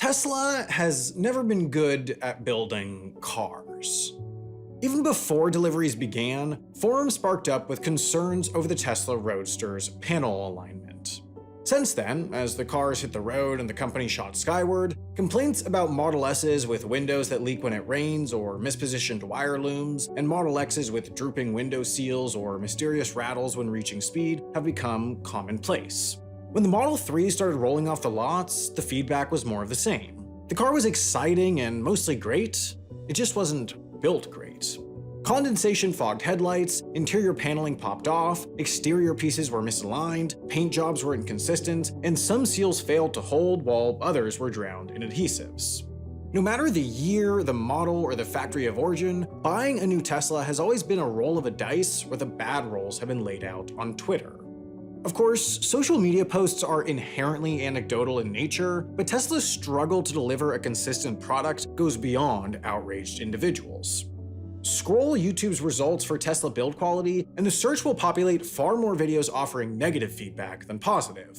Tesla has never been good at building cars. Even before deliveries began, forums sparked up with concerns over the Tesla Roadster's panel alignment. Since then, as the cars hit the road and the company shot skyward, complaints about Model S's with windows that leak when it rains or mispositioned wire looms, and Model X's with drooping window seals or mysterious rattles when reaching speed have become commonplace. When the Model 3 started rolling off the lots, the feedback was more of the same. The car was exciting and mostly great, it just wasn't built great. Condensation fogged headlights, interior paneling popped off, exterior pieces were misaligned, paint jobs were inconsistent, and some seals failed to hold while others were drowned in adhesives. No matter the year, the model, or the factory of origin, buying a new Tesla has always been a roll of a dice where the bad rolls have been laid out on Twitter. Of course, social media posts are inherently anecdotal in nature, but Tesla's struggle to deliver a consistent product goes beyond outraged individuals. Scroll YouTube's results for Tesla build quality, and the search will populate far more videos offering negative feedback than positive.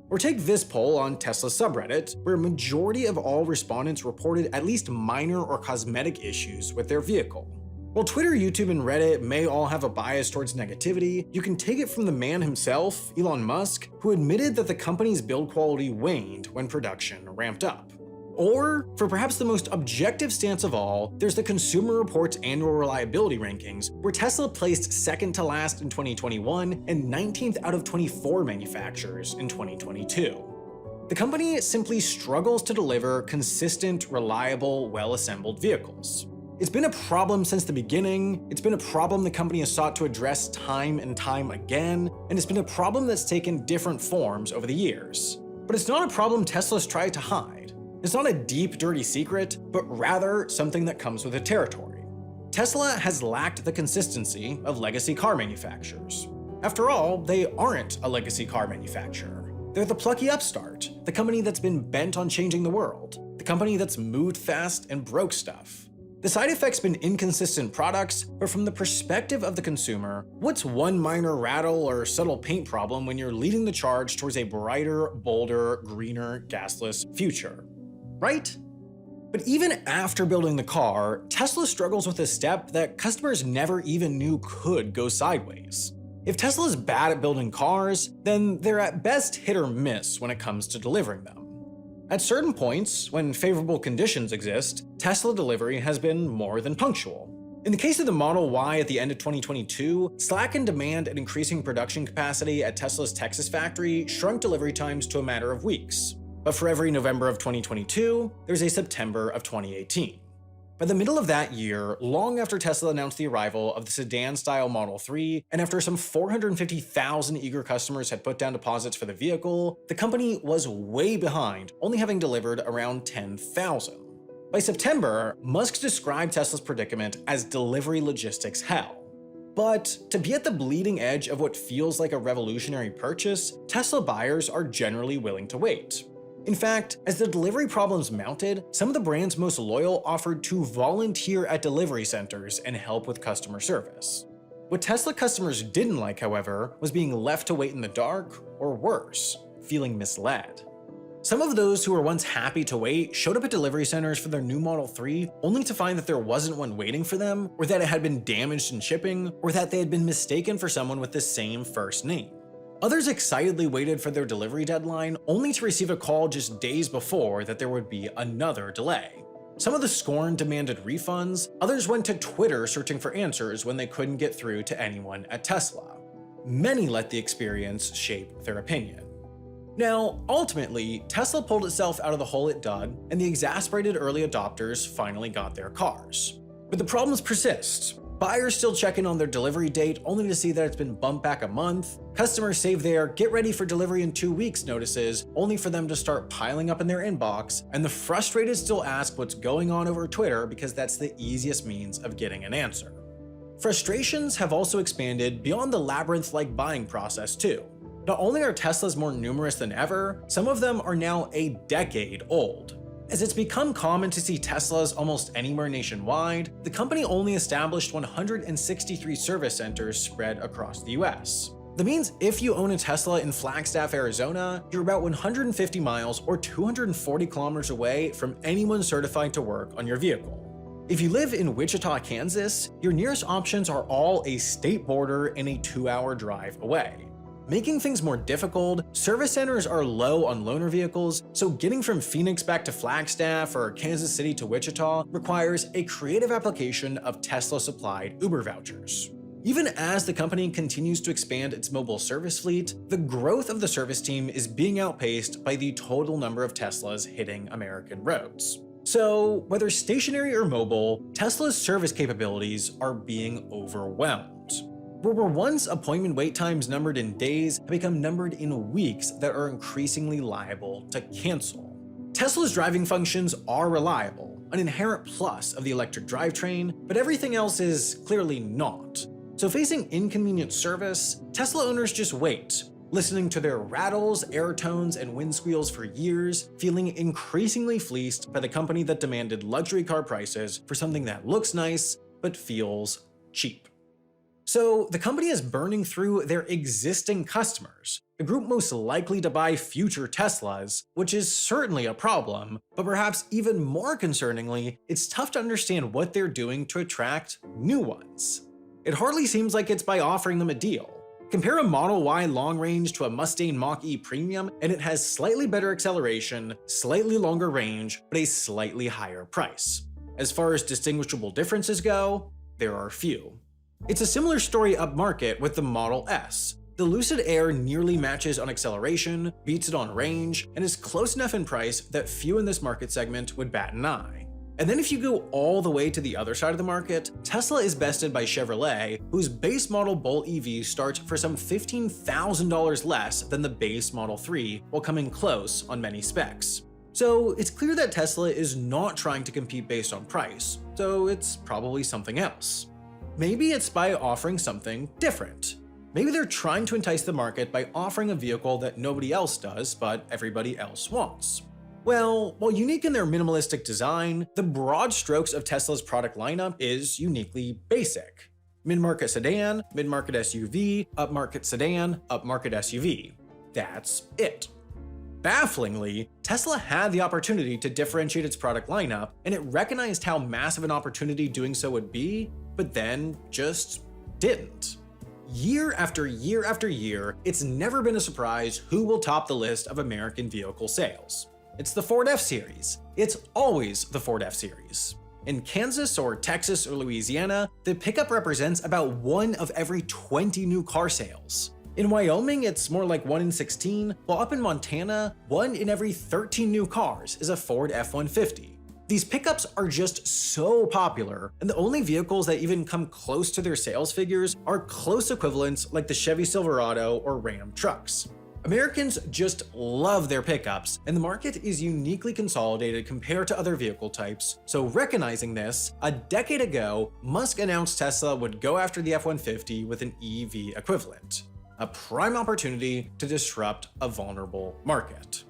Or take this poll on Tesla's subreddit, where a majority of all respondents reported at least minor or cosmetic issues with their vehicle. While Twitter, YouTube, and Reddit may all have a bias towards negativity, you can take it from the man himself, Elon Musk, who admitted that the company's build quality waned when production ramped up. Or, for perhaps the most objective stance of all, there's the Consumer Reports annual reliability rankings, where Tesla placed second to last in 2021 and 19th out of 24 manufacturers in 2022. The company simply struggles to deliver consistent, reliable, well-assembled vehicles. It's been a problem since the beginning, it's been a problem the company has sought to address time and time again, and it's been a problem that's taken different forms over the years. But it's not a problem Tesla's tried to hide. It's not a deep, dirty secret, but rather something that comes with the territory. Tesla has lacked the consistency of legacy car manufacturers. After all, they aren't a legacy car manufacturer. They're the plucky upstart, the company that's been bent on changing the world, the company that's moved fast and broke stuff. The side effect's been inconsistent products, but from the perspective of the consumer, what's one minor rattle or subtle paint problem when you're leading the charge towards a brighter, bolder, greener, gasless future? Right? But even after building the car, Tesla struggles with a step that customers never even knew could go sideways. If Tesla's bad at building cars, then they're at best hit or miss when it comes to delivering them. At certain points, when favorable conditions exist, Tesla delivery has been more than punctual. In the case of the Model Y at the end of 2022, slack in demand and increasing production capacity at Tesla's Texas factory shrunk delivery times to a matter of weeks. But for every November of 2022, there's a September of 2018. By the middle of that year, long after Tesla announced the arrival of the sedan-style Model 3, and after some 450,000 eager customers had put down deposits for the vehicle, the company was way behind, only having delivered around 10,000. By September, Musk described Tesla's predicament as delivery logistics hell. But to be at the bleeding edge of what feels like a revolutionary purchase, Tesla buyers are generally willing to wait. In fact, as the delivery problems mounted, some of the brand's most loyal offered to volunteer at delivery centers and help with customer service. What Tesla customers didn't like, however, was being left to wait in the dark, or worse, feeling misled. Some of those who were once happy to wait showed up at delivery centers for their new Model 3 only to find that there wasn't one waiting for them, or that it had been damaged in shipping, or that they had been mistaken for someone with the same first name. Others excitedly waited for their delivery deadline, only to receive a call just days before that there would be another delay. Some of the scorned demanded refunds, others went to Twitter searching for answers when they couldn't get through to anyone at Tesla. Many let the experience shape their opinion. Now, ultimately, Tesla pulled itself out of the hole it dug, and the exasperated early adopters finally got their cars. But the problems persist. Buyers still check in on their delivery date only to see that it's been bumped back a month. Customers save their "get ready for delivery in 2 weeks" notices only for them to start piling up in their inbox, and the frustrated still ask what's going on over Twitter because that's the easiest means of getting an answer. Frustrations have also expanded beyond the labyrinth-like buying process too. Not only are Teslas more numerous than ever, some of them are now a decade old. As it's become common to see Teslas almost anywhere nationwide, the company only established 163 service centers spread across the US. That means if you own a Tesla in Flagstaff, Arizona, you're about 150 miles or 240 kilometers away from anyone certified to work on your vehicle. If you live in Wichita, Kansas, your nearest options are all a state border and a 2-hour drive away. Making things more difficult, service centers are low on loaner vehicles, so getting from Phoenix back to Flagstaff or Kansas City to Wichita requires a creative application of Tesla-supplied Uber vouchers. Even as the company continues to expand its mobile service fleet, the growth of the service team is being outpaced by the total number of Teslas hitting American roads. So, whether stationary or mobile, Tesla's service capabilities are being overwhelmed. Where were once appointment wait times numbered in days have become numbered in weeks that are increasingly liable to cancel. Tesla's driving functions are reliable, an inherent plus of the electric drivetrain, but everything else is clearly not. So facing inconvenient service, Tesla owners just wait, listening to their rattles, air tones, and wind squeals for years, feeling increasingly fleeced by the company that demanded luxury car prices for something that looks nice but feels cheap. So the company is burning through their existing customers, the group most likely to buy future Teslas, which is certainly a problem, but perhaps even more concerningly, it's tough to understand what they're doing to attract new ones. It hardly seems like it's by offering them a deal. Compare a Model Y long range to a Mustang Mach-E Premium, and it has slightly better acceleration, slightly longer range, but a slightly higher price. As far as distinguishable differences go, there are few. It's a similar story upmarket with the Model S. The Lucid Air nearly matches on acceleration, beats it on range, and is close enough in price that few in this market segment would bat an eye. And then if you go all the way to the other side of the market, Tesla is bested by Chevrolet, whose base model Bolt EV starts for some $15,000 less than the base Model 3, while coming close on many specs. So it's clear that Tesla is not trying to compete based on price, so it's probably something else. Maybe it's by offering something different. Maybe they're trying to entice the market by offering a vehicle that nobody else does, but everybody else wants. Well, while unique in their minimalistic design, the broad strokes of Tesla's product lineup is uniquely basic. Mid-market sedan, mid-market SUV, upmarket sedan, upmarket SUV. That's it. Bafflingly, Tesla had the opportunity to differentiate its product lineup, and it recognized how massive an opportunity doing so would be, but then just didn't. Year after year after year, it's never been a surprise who will top the list of American vehicle sales. It's the Ford F-Series. It's always the Ford F-Series. In Kansas or Texas or Louisiana, the pickup represents about 1 of every 20 new car sales. In Wyoming, it's more like 1 in 16, while up in Montana, 1 in every 13 new cars is a Ford F-150. These pickups are just so popular, and the only vehicles that even come close to their sales figures are close equivalents like the Chevy Silverado or Ram trucks. Americans just love their pickups, and the market is uniquely consolidated compared to other vehicle types. So recognizing this, a decade ago, Musk announced Tesla would go after the F-150 with an EV equivalent, a prime opportunity to disrupt a vulnerable market.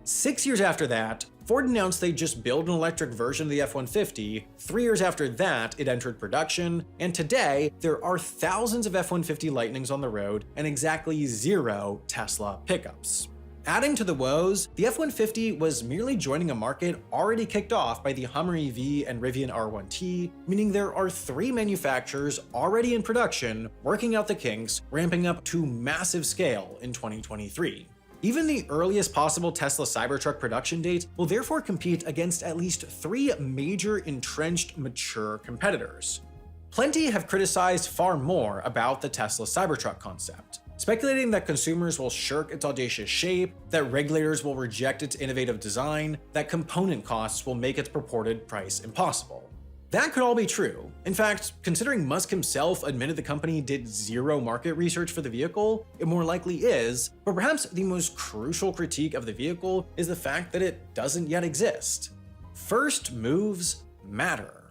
6 years after that, Ford announced they'd just build an electric version of the F-150. 3 years after that, it entered production, and today, there are thousands of F-150 Lightnings on the road and exactly 0 Tesla pickups. Adding to the woes, the F-150 was merely joining a market already kicked off by the Hummer EV and Rivian R1T, meaning there are 3 manufacturers already in production, working out the kinks, ramping up to massive scale in 2023. Even the earliest possible Tesla Cybertruck production date will therefore compete against at least 3 major entrenched mature competitors. Plenty have criticized far more about the Tesla Cybertruck concept, speculating that consumers will shirk its audacious shape, that regulators will reject its innovative design, that component costs will make its purported price impossible. That could all be true. In fact, considering Musk himself admitted the company did 0 market research for the vehicle, it more likely is, but perhaps the most crucial critique of the vehicle is the fact that it doesn't yet exist. First moves matter.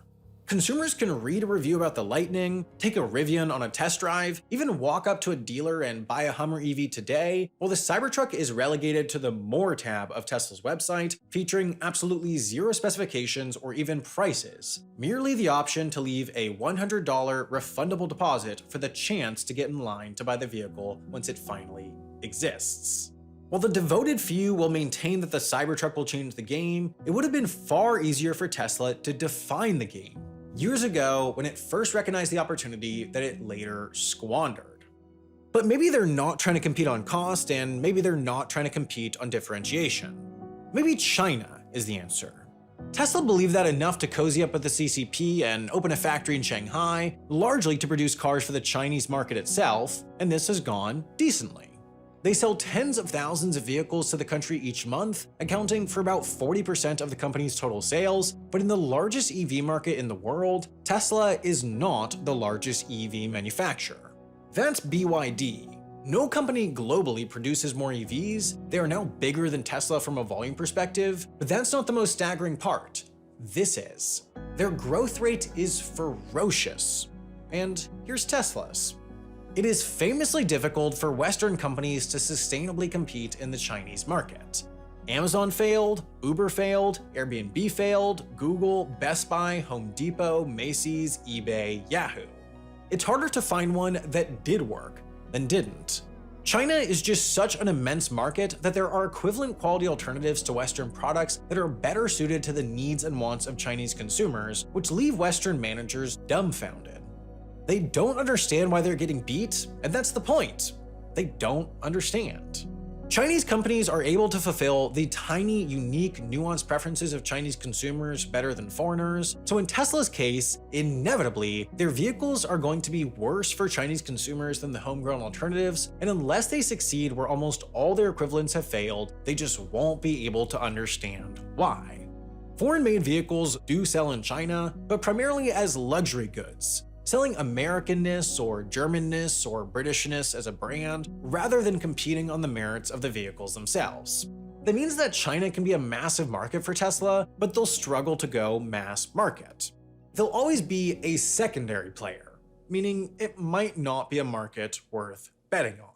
Consumers can read a review about the Lightning, take a Rivian on a test drive, even walk up to a dealer and buy a Hummer EV today, while the Cybertruck is relegated to the More tab of Tesla's website, featuring absolutely zero specifications or even prices, merely the option to leave a $100 refundable deposit for the chance to get in line to buy the vehicle once it finally exists. While the devoted few will maintain that the Cybertruck will change the game, it would have been far easier for Tesla to define the game years ago when it first recognized the opportunity that it later squandered. But maybe they're not trying to compete on cost, and maybe they're not trying to compete on differentiation. Maybe China is the answer. Tesla believed that enough to cozy up with the CCP and open a factory in Shanghai, largely to produce cars for the Chinese market itself, and this has gone decently. They sell tens of thousands of vehicles to the country each month, accounting for about 40% of the company's total sales, but in the largest EV market in the world, Tesla is not the largest EV manufacturer. That's BYD. No company globally produces more EVs, they are now bigger than Tesla from a volume perspective, but that's not the most staggering part. This is. Their growth rate is ferocious. And here's Tesla's. It is famously difficult for Western companies to sustainably compete in the Chinese market. Amazon failed, Uber failed, Airbnb failed, Google, Best Buy, Home Depot, Macy's, eBay, Yahoo. It's harder to find one that did work than didn't. China is just such an immense market that there are equivalent quality alternatives to Western products that are better suited to the needs and wants of Chinese consumers, which leave Western managers dumbfounded. They don't understand why they're getting beat, and that's the point. They don't understand. Chinese companies are able to fulfill the tiny, unique, nuanced preferences of Chinese consumers better than foreigners, so in Tesla's case, inevitably, their vehicles are going to be worse for Chinese consumers than the homegrown alternatives, and unless they succeed where almost all their equivalents have failed, they just won't be able to understand why. Foreign-made vehicles do sell in China, but primarily as luxury goods, selling Americanness or Germanness or Britishness as a brand, rather than competing on the merits of the vehicles themselves. That means that China can be a massive market for Tesla, but they'll struggle to go mass market. They'll always be a secondary player, meaning it might not be a market worth betting on.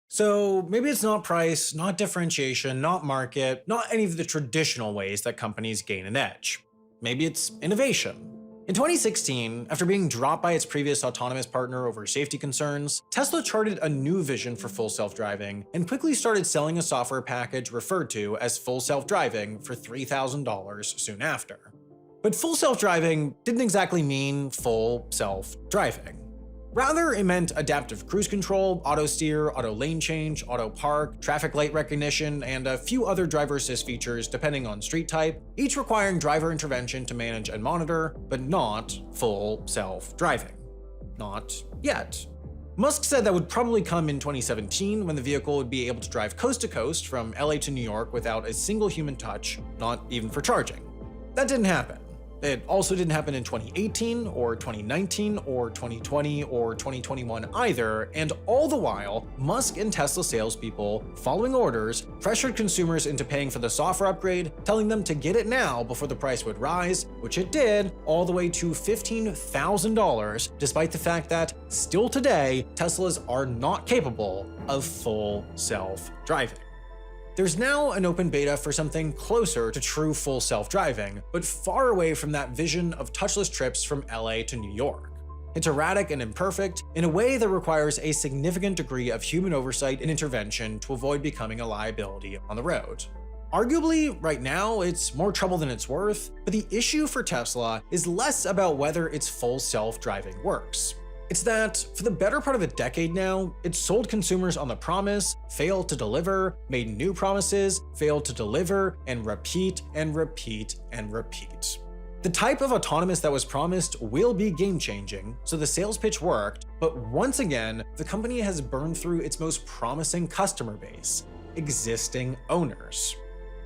So maybe it's not price, not differentiation, not market, not any of the traditional ways that companies gain an edge. Maybe it's innovation. In 2016, after being dropped by its previous autonomous partner over safety concerns, Tesla charted a new vision for full self-driving and quickly started selling a software package referred to as full self-driving for $3,000 soon after. But full self-driving didn't exactly mean full self-driving. Rather, it meant adaptive cruise control, auto steer, auto lane change, auto park, traffic light recognition, and a few other driver assist features depending on street type, each requiring driver intervention to manage and monitor, but not full self-driving. Not yet. Musk said that would probably come in 2017 when the vehicle would be able to drive coast to coast from LA to New York without a single human touch, not even for charging. That didn't happen. It also didn't happen in 2018 or 2019 or 2020 or 2021 either, and all the while, Musk and Tesla salespeople, following orders, pressured consumers into paying for the software upgrade, telling them to get it now before the price would rise, which it did, all the way to $15,000, despite the fact that, still today, Teslas are not capable of full self-driving. There's now an open beta for something closer to true full self-driving, but far away from that vision of touchless trips from LA to New York. It's erratic and imperfect in a way that requires a significant degree of human oversight and intervention to avoid becoming a liability on the road. Arguably, right now, it's more trouble than it's worth, but the issue for Tesla is less about whether its full self-driving works. It's that, for the better part of a decade now, it's sold consumers on the promise, failed to deliver, made new promises, failed to deliver, and repeat and repeat and repeat. The type of autonomous that was promised will be game-changing, so the sales pitch worked, but once again, the company has burned through its most promising customer base, existing owners.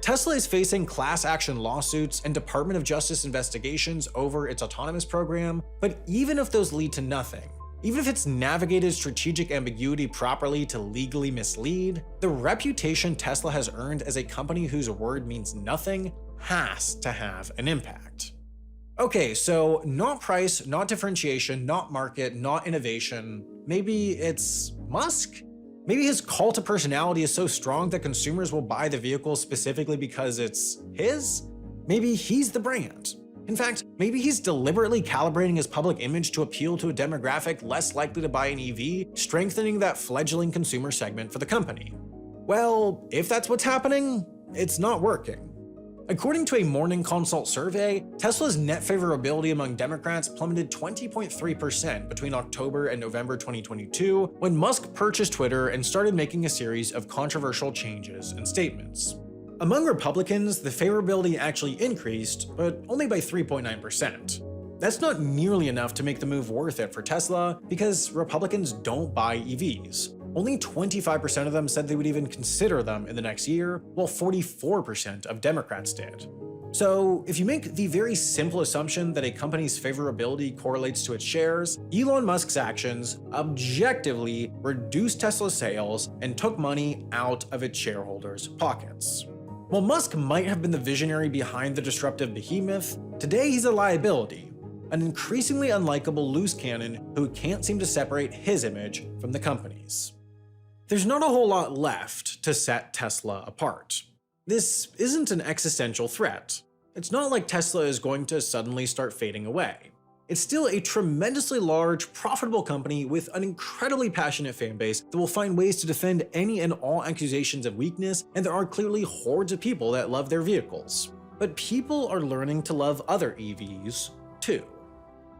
Tesla is facing class action lawsuits and Department of Justice investigations over its autonomous program, but even if those lead to nothing, even if it's navigated strategic ambiguity properly to legally mislead, the reputation Tesla has earned as a company whose word means nothing has to have an impact. Okay, so not price, not differentiation, not market, not innovation. Maybe it's Musk? Maybe his cult to personality is so strong that consumers will buy the vehicle specifically because it's his? Maybe he's the brand. In fact, maybe he's deliberately calibrating his public image to appeal to a demographic less likely to buy an EV, strengthening that fledgling consumer segment for the company. Well, if that's what's happening, it's not working. According to a Morning Consult survey, Tesla's net favorability among Democrats plummeted 20.3% between October and November 2022 when Musk purchased Twitter and started making a series of controversial changes and statements. Among Republicans, the favorability actually increased, but only by 3.9%. That's not nearly enough to make the move worth it for Tesla because Republicans don't buy EVs. Only 25% of them said they would even consider them in the next year, while 44% of Democrats did. So, if you make the very simple assumption that a company's favorability correlates to its shares, Elon Musk's actions objectively reduced Tesla's sales and took money out of its shareholders' pockets. While Musk might have been the visionary behind the disruptive behemoth, today he's a liability, an increasingly unlikable loose cannon who can't seem to separate his image from the company's. There's not a whole lot left to set Tesla apart. This isn't an existential threat. It's not like Tesla is going to suddenly start fading away. It's still a tremendously large, profitable company with an incredibly passionate fan base that will find ways to defend any and all accusations of weakness, and there are clearly hordes of people that love their vehicles. But people are learning to love other EVs, too.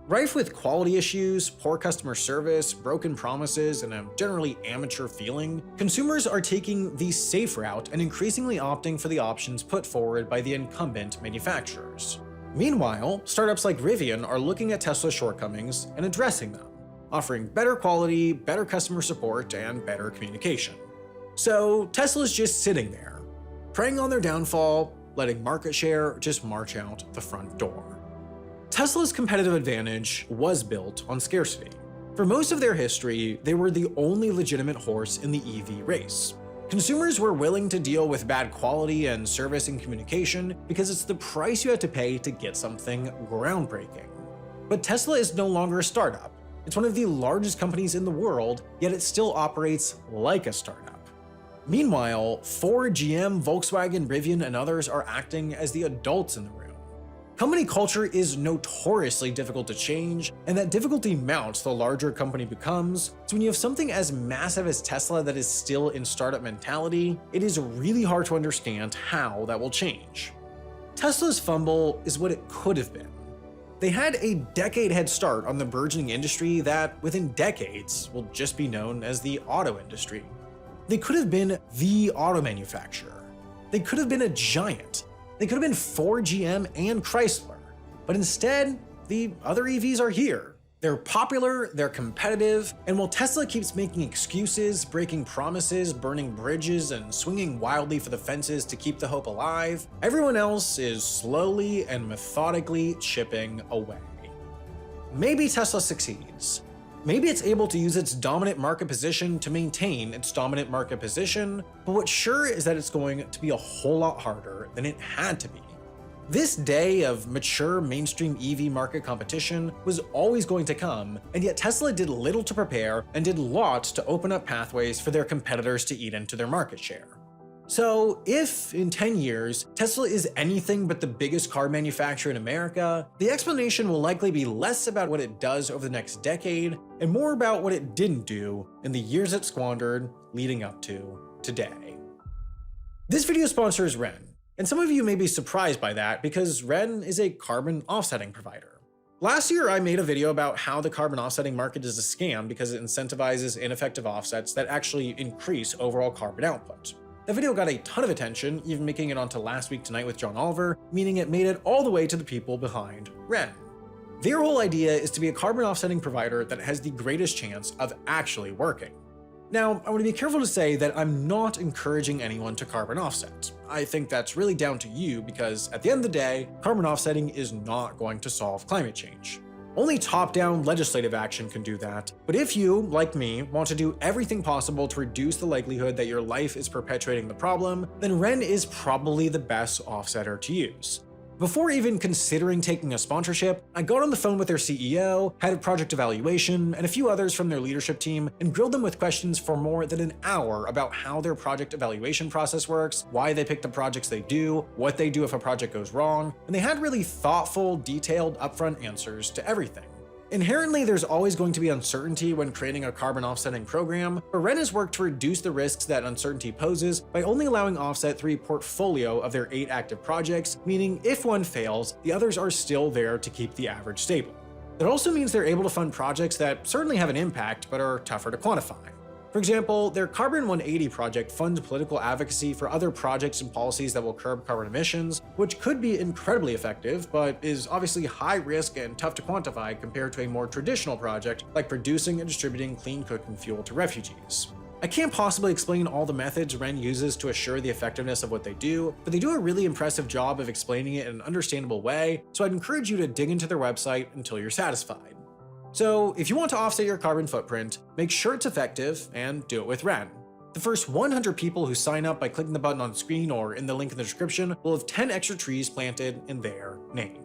Rife with quality issues, poor customer service, broken promises, and a generally amateur feeling, consumers are taking the safe route and increasingly opting for the options put forward by the incumbent manufacturers. Meanwhile, startups like Rivian are looking at Tesla's shortcomings and addressing them, offering better quality, better customer support, and better communication. So Tesla's just sitting there, preying on their downfall, letting market share just march out the front door. Tesla's competitive advantage was built on scarcity. For most of their history, they were the only legitimate horse in the EV race. Consumers were willing to deal with bad quality and service and communication because it's the price you have to pay to get something groundbreaking. But Tesla is no longer a startup. It's one of the largest companies in the world, yet it still operates like a startup. Meanwhile, Ford, GM, Volkswagen, Rivian, and others are acting as the adults in the room. Company culture is notoriously difficult to change, and that difficulty mounts the larger a company becomes, so when you have something as massive as Tesla that is still in startup mentality, it is really hard to understand how that will change. Tesla's fumble is what it could have been. They had a decade head start on the burgeoning industry that, within decades, will just be known as the auto industry. They could have been the auto manufacturer. They could have been a giant. They could have been Ford, GM, and Chrysler, but instead, the other EVs are here. They're popular, they're competitive, and while Tesla keeps making excuses, breaking promises, burning bridges, and swinging wildly for the fences to keep the hope alive, everyone else is slowly and methodically chipping away. Maybe Tesla succeeds. Maybe it's able to use its dominant market position to maintain its dominant market position, but what's sure is that it's going to be a whole lot harder than it had to be. This day of mature mainstream EV market competition was always going to come, and yet Tesla did little to prepare and did lots to open up pathways for their competitors to eat into their market share. So if, in 10 years, Tesla is anything but the biggest car manufacturer in America, the explanation will likely be less about what it does over the next decade and more about what it didn't do in the years it squandered leading up to today. This video sponsor is Ren, and some of you may be surprised by that because Ren is a carbon offsetting provider. Last year, I made a video about how the carbon offsetting market is a scam because it incentivizes ineffective offsets that actually increase overall carbon output. The video got a ton of attention, even making it onto Last Week Tonight with John Oliver, meaning it made it all the way to the people behind Ren. Their whole idea is to be a carbon offsetting provider that has the greatest chance of actually working. Now, I want to be careful to say that I'm not encouraging anyone to carbon offset. I think that's really down to you because at the end of the day, carbon offsetting is not going to solve climate change. Only top-down legislative action can do that, but if you, like me, want to do everything possible to reduce the likelihood that your life is perpetuating the problem, then Ren is probably the best offsetter to use. Before even considering taking a sponsorship, I got on the phone with their CEO, head of project evaluation, and a few others from their leadership team and grilled them with questions for more than an hour about how their project evaluation process works, why they pick the projects they do, what they do if a project goes wrong, and they had really thoughtful, detailed, upfront answers to everything. Inherently, there's always going to be uncertainty when creating a carbon offsetting program, but Wren has worked to reduce the risks that uncertainty poses by only allowing Offset through a portfolio of their 8 active projects, meaning if one fails, the others are still there to keep the average stable. It also means they're able to fund projects that certainly have an impact but are tougher to quantify. For example, their Carbon 180 project funds political advocacy for other projects and policies that will curb carbon emissions, which could be incredibly effective, but is obviously high risk and tough to quantify compared to a more traditional project like producing and distributing clean cooking fuel to refugees. I can't possibly explain all the methods Wren uses to assure the effectiveness of what they do, but they do a really impressive job of explaining it in an understandable way, so I'd encourage you to dig into their website until you're satisfied. So if you want to offset your carbon footprint, make sure it's effective and do it with Wren. The first 100 people who sign up by clicking the button on screen or in the link in the description will have 10 extra trees planted in their name.